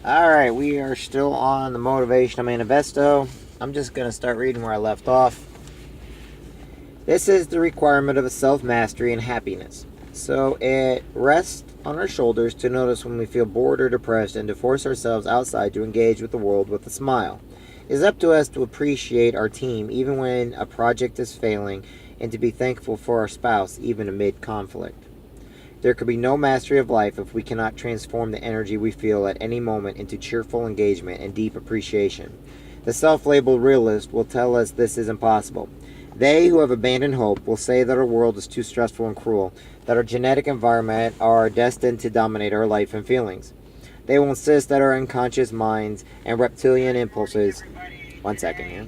Alright, we are still on the Motivational Manifesto. I'm just going to start reading where I left off. This is the requirement of a self-mastery and happiness. So it rests on our shoulders to notice when we feel bored or depressed and to force ourselves outside to engage with the world with a smile. It is up to us to appreciate our team even when a project is failing and to be thankful for our spouse even amid conflict. There could be no mastery of life if we cannot transform the energy we feel at any moment into cheerful engagement and deep appreciation. The self-labeled realist will tell us this is impossible. They who have abandoned hope will say that our world is too stressful and cruel, that our genetic environment are destined to dominate our life and feelings. They will insist that our unconscious minds and reptilian impulses... One second here.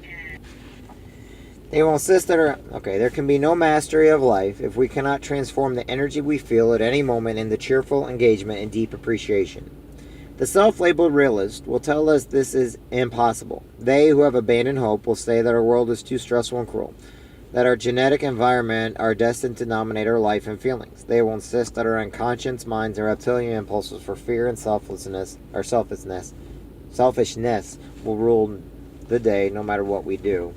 They will insist that there can be no mastery of life if we cannot transform the energy we feel at any moment into cheerful engagement and deep appreciation. The self-labeled realist will tell us this is impossible. They who have abandoned hope will say that our world is too stressful and cruel, that our genetic environment are destined to dominate our life and feelings. They will insist that our unconscious minds and reptilian impulses for fear and selfishness will rule the day no matter what we do.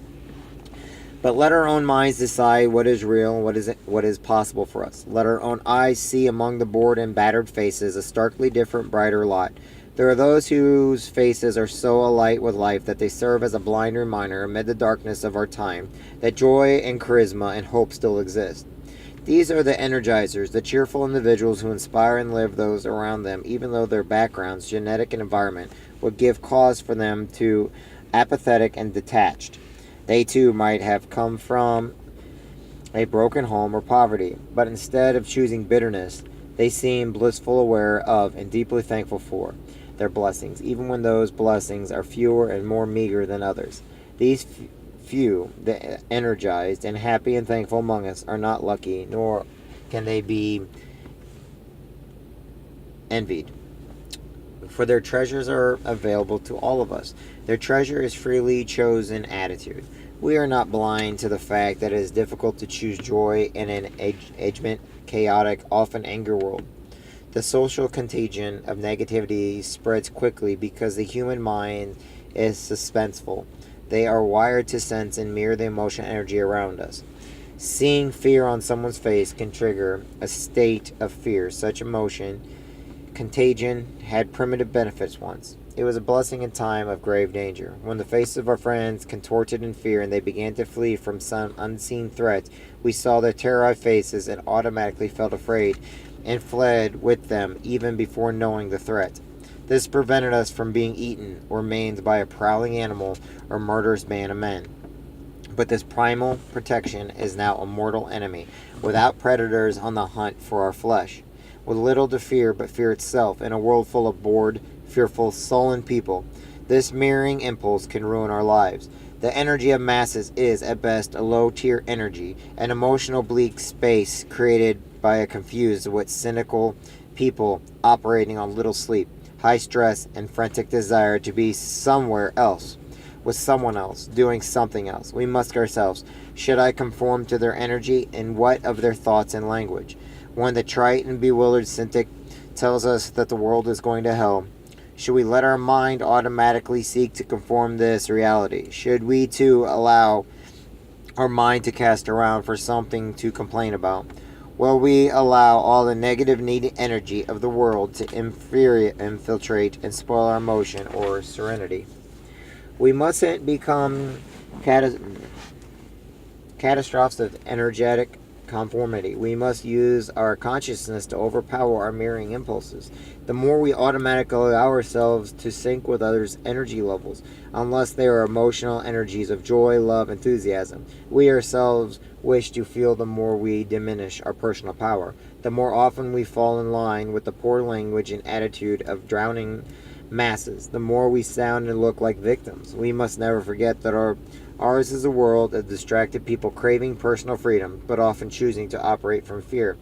But let our own minds decide what is real and what is possible for us. Let our own eyes see among the bored and battered faces a starkly different, brighter lot. There are those whose faces are so alight with life that they serve as a blind reminder amid the darkness of our time that joy and charisma and hope still exist. These are the energizers, the cheerful individuals who inspire and live those around them, even though their backgrounds, genetic and environment, would give cause for them to apathetic and detached. They too might have come from a broken home or poverty, but instead of choosing bitterness, they seem blissful, aware of, and deeply thankful for their blessings, even when those blessings are fewer and more meager than others. These few, the energized and happy and thankful among us, are not lucky, nor can they be envied, for their treasures are available to all of us. Their treasure is freely chosen attitude. We are not blind to the fact that it is difficult to choose joy in an agement, chaotic, often anger world. The social contagion of negativity spreads quickly because the human mind is suspenseful. They are wired to sense and mirror the emotional energy around us. Seeing fear on someone's face can trigger a state of fear. Such emotion contagion had primitive benefits once. It was a blessing in time of grave danger. When the faces of our friends contorted in fear and they began to flee from some unseen threat, we saw their terrorized faces and automatically felt afraid and fled with them even before knowing the threat. This prevented us from being eaten or maimed by a prowling animal or murderous band of men. But this primal protection is now a mortal enemy, without predators on the hunt for our flesh. With little to fear but fear itself, in a world full of bored, fearful, sullen people, this mirroring impulse can ruin our lives. The energy of masses is, at best, a low-tier energy, an emotional bleak space created by a confused, wit cynical people operating on little sleep, high stress, and frantic desire to be somewhere else, with someone else, doing something else. We ask ourselves, should I conform to their energy, and what of their thoughts and language? When the trite and bewildered cynic tells us that the world is going to hell, should we let our mind automatically seek to conform this reality? Should we too allow our mind to cast around for something to complain about? Will we allow all the negative needy energy of the world to infiltrate and spoil our emotion or serenity? We mustn't become catastrophes of energetic conformity. We must use our consciousness to overpower our mirroring impulses. The more we automatically allow ourselves to sync with others' energy levels, unless they are emotional energies of joy, love, enthusiasm, we ourselves wish to feel, the more we diminish our personal power. The more often we fall in line with the poor language and attitude of drowning masses, the more we sound and look like victims. We must never forget that ours is a world of distracted people craving personal freedom, but often choosing to operate from fear.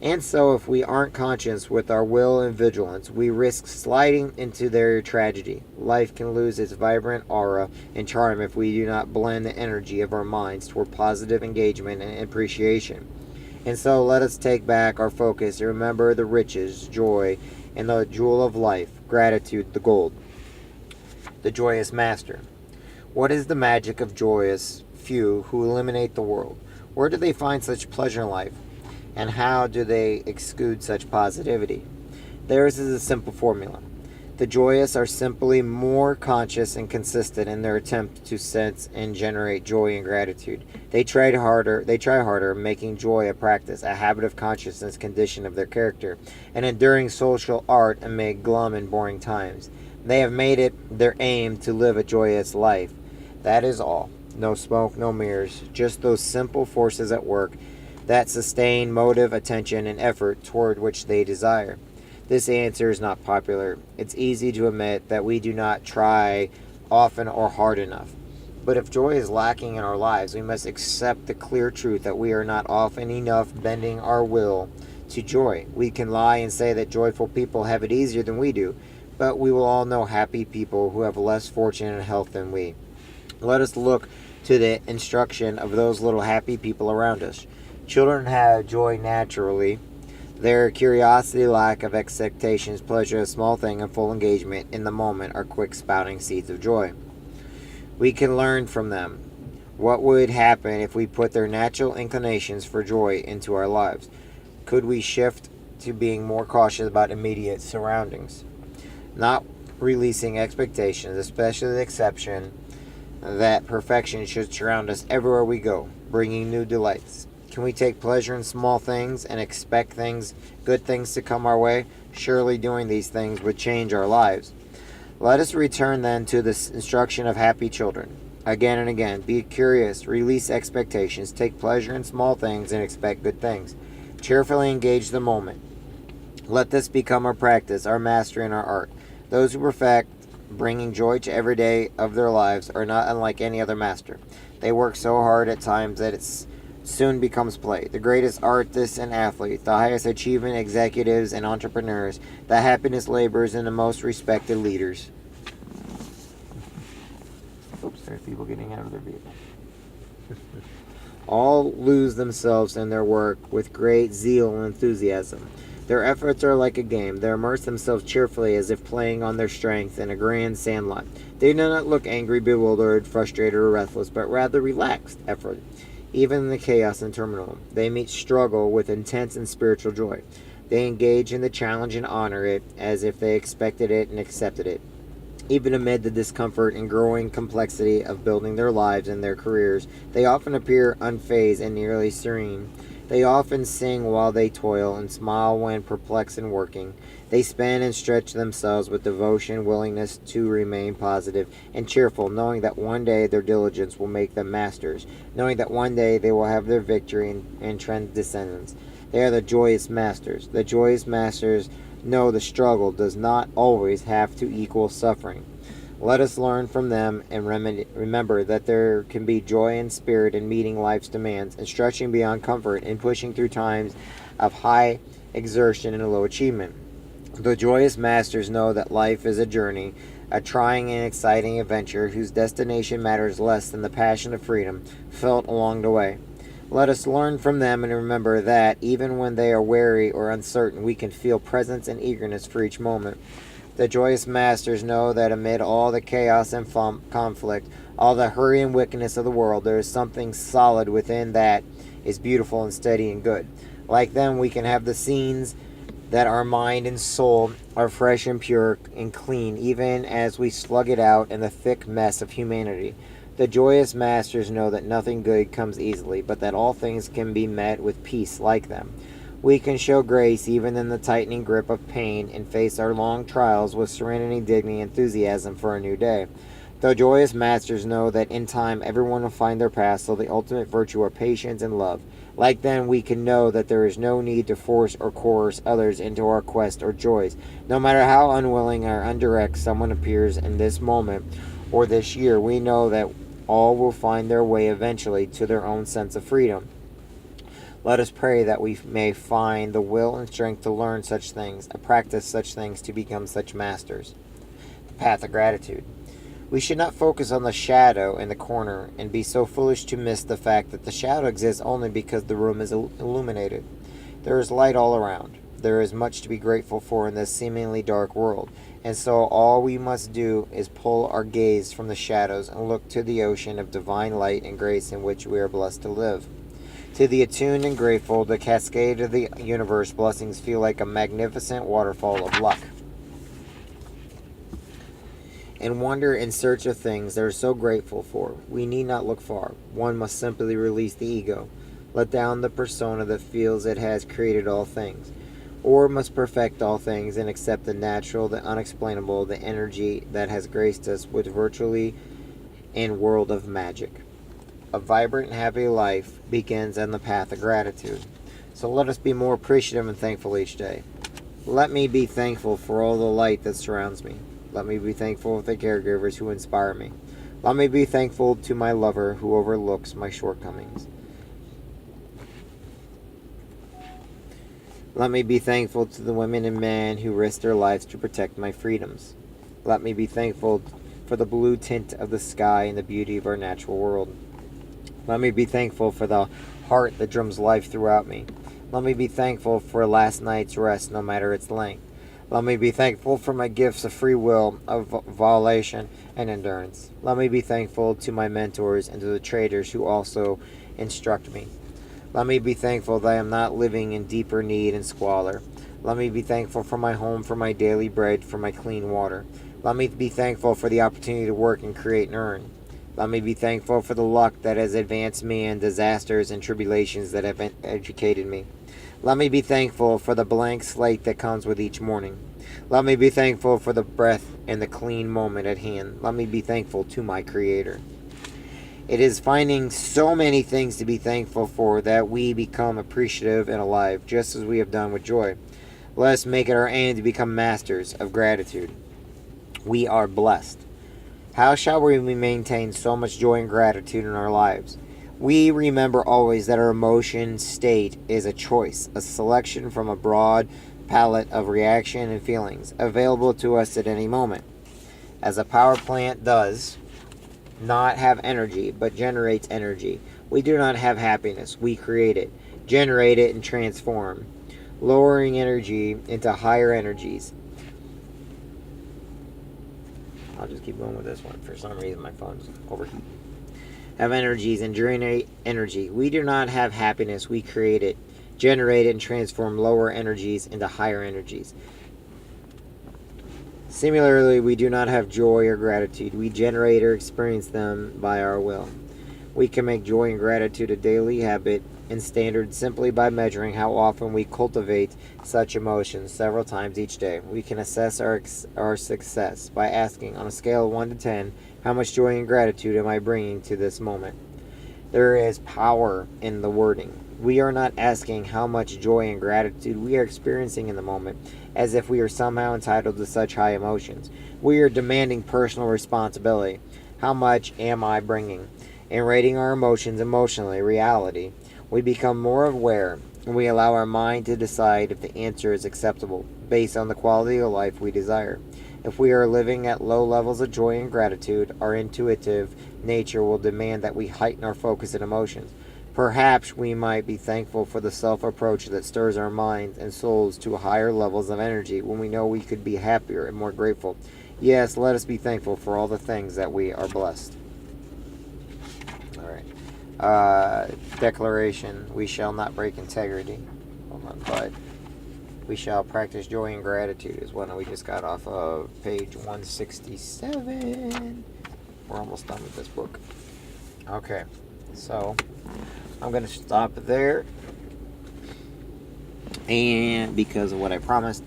And so, if we aren't conscious with our will and vigilance, we risk sliding into their tragedy. Life can lose its vibrant aura and charm if we do not blend the energy of our minds toward positive engagement and appreciation. And so, let us take back our focus and remember the riches, joy, and the jewel of life, gratitude the gold. The joyous master. What is the magic of joyous few who illuminate the world? Where do they find such pleasure in life? And how do they exude such positivity? Theirs is a simple formula. The joyous are simply more conscious and consistent in their attempt to sense and generate joy and gratitude. They try harder, making joy a practice, a habit of consciousness condition of their character, an enduring social art amid glum and boring times. They have made it their aim to live a joyous life. That is all. No smoke, no mirrors, just those simple forces at work that sustain motive, attention, and effort toward which they desire. This answer is not popular. It's easy to admit that we do not try often or hard enough. But if joy is lacking in our lives, we must accept the clear truth that we are not often enough bending our will to joy. We can lie and say that joyful people have it easier than we do, but we will all know happy people who have less fortune and health than we. Let us look to the instruction of those little happy people around us. Children have joy naturally. Their curiosity, lack of expectations, pleasure, a small thing, and full engagement in the moment are quick spouting seeds of joy. We can learn from them. What would happen if we put their natural inclinations for joy into our lives? Could we shift to being more cautious about immediate surroundings? Not releasing expectations, especially the exception that perfection should surround us everywhere we go, bringing new delights. Can we take pleasure in small things and expect good things to come our way? Surely doing these things would change our lives. Let us return then to the instruction of happy children. Again and again, be curious, release expectations, take pleasure in small things and expect good things. Cheerfully engage the moment. Let this become our practice, our mastery, and our art. Those who perfect bringing joy to every day of their lives are not unlike any other master. They work so hard at times that it's soon becomes play. The greatest artists and athletes, the highest achievement executives and entrepreneurs, the happiness laborers, and the most respected leaders. Oops, there's people getting out of their vehicle. All lose themselves in their work with great zeal and enthusiasm. Their efforts are like a game. They immerse themselves cheerfully as if playing on their strength in a grand sandlot. They do not look angry, bewildered, frustrated, or restless, but rather relaxed effort. Even in the chaos and turmoil, they meet struggle with intense and spiritual joy. They engage in the challenge and honor it as if they expected it and accepted it. Even amid the discomfort and growing complexity of building their lives and their careers, they often appear unfazed and nearly serene. They often sing while they toil and smile when perplexed and working. They spend and stretch themselves with devotion, willingness to remain positive and cheerful, knowing that one day their diligence will make them masters, knowing that one day they will have their victory and transcendence. They are the joyous masters. The joyous masters know the struggle does not always have to equal suffering. Let us learn from them and remember that there can be joy and spirit in meeting life's demands and stretching beyond comfort and pushing through times of high exertion and low achievement. The joyous masters know that life is a journey, a trying and exciting adventure whose destination matters less than the passion of freedom felt along the way. Let us learn from them and remember that even when they are weary or uncertain, we can feel presence and eagerness for each moment. The joyous masters know that amid all the chaos and conflict, all the hurry and wickedness of the world, there is something solid within that is beautiful and steady and good. Like them, we can have the scenes that our mind and soul are fresh and pure and clean, even as we slug it out in the thick mess of humanity. The joyous masters know that nothing good comes easily, but that all things can be met with peace like them. We can show grace even in the tightening grip of pain and face our long trials with serenity, dignity, and enthusiasm for a new day. The joyous masters know that in time everyone will find their path, so the ultimate virtue are patience and love. Like them, we can know that there is no need to force or coerce others into our quest or joys. No matter how unwilling or undirect someone appears in this moment or this year, we know that all will find their way eventually to their own sense of freedom. Let us pray that we may find the will and strength to learn such things, and practice such things to become such masters. The path of gratitude. We should not focus on the shadow in the corner and be so foolish to miss the fact that the shadow exists only because the room is illuminated. There is light all around. There is much to be grateful for in this seemingly dark world. And so all we must do is pull our gaze from the shadows and look to the ocean of divine light and grace in which we are blessed to live. To the attuned and grateful, the cascade of the universe blessings feel like a magnificent waterfall of luck. And wander in search of things they are so grateful for. We need not look far. One must simply release the ego, let down the persona that feels it has created all things, or must perfect all things and accept the natural, the unexplainable, the energy that has graced us with virtually and world of magic. A vibrant and happy life begins on the path of gratitude. So let us be more appreciative and thankful each day. Let me be thankful for all the light that surrounds me. Let me be thankful for the caregivers who inspire me. Let me be thankful to my lover who overlooks my shortcomings. Let me be thankful to the women and men who risk their lives to protect my freedoms. Let me be thankful for the blue tint of the sky and the beauty of our natural world. Let me be thankful for the heart that drums life throughout me. Let me be thankful for last night's rest, no matter its length. Let me be thankful for my gifts of free will, of volition, and endurance. Let me be thankful to my mentors and to the traders who also instruct me. Let me be thankful that I am not living in deeper need and squalor. Let me be thankful for my home, for my daily bread, for my clean water. Let me be thankful for the opportunity to work and create and earn. Let me be thankful for the luck that has advanced me and disasters and tribulations that have educated me. Let me be thankful for the blank slate that comes with each morning. Let me be thankful for the breath and the clean moment at hand. Let me be thankful to my Creator. It is finding so many things to be thankful for that we become appreciative and alive, just as we have done with joy. Let us make it our aim to become masters of gratitude. We are blessed. How shall we maintain so much joy and gratitude in our lives? We remember always that our emotion state is a choice, a selection from a broad palette of reaction and feelings available to us at any moment. As a power plant does not have energy but generates energy, we do not have happiness, we create it, generate it, and transform, lowering energy into higher energies. I'll just keep going with this one. For some reason my phone's overheating. Have energies and generate energy. We do not have happiness, we create it, generate it, and transform lower energies into higher energies. Similarly, we do not have joy or gratitude. We generate or experience them by our will. We can make joy and gratitude a daily habit and standard simply by measuring how often we cultivate such emotions several times each day. We can assess our success by asking, on a scale of 1 to 10, how much joy and gratitude am I bringing to this moment? There is power in the wording. We are not asking how much joy and gratitude we are experiencing in the moment, as if we are somehow entitled to such high emotions. We are demanding personal responsibility. How much am I bringing? In rating our emotions emotionally, reality, we become more aware, and we allow our mind to decide if the answer is acceptable, based on the quality of life we desire. If we are living at low levels of joy and gratitude, our intuitive nature will demand that we heighten our focus and emotions. Perhaps we might be thankful for the self-approach that stirs our minds and souls to higher levels of energy when we know we could be happier and more grateful. Yes, let us be thankful for all the things that we are blessed. All right. Declaration: we shall not break integrity. Hold on, but we shall practice joy and gratitude is one that we just got off of page 167. We're almost done with this book. Okay, so I'm going to stop there. And because of what I promised,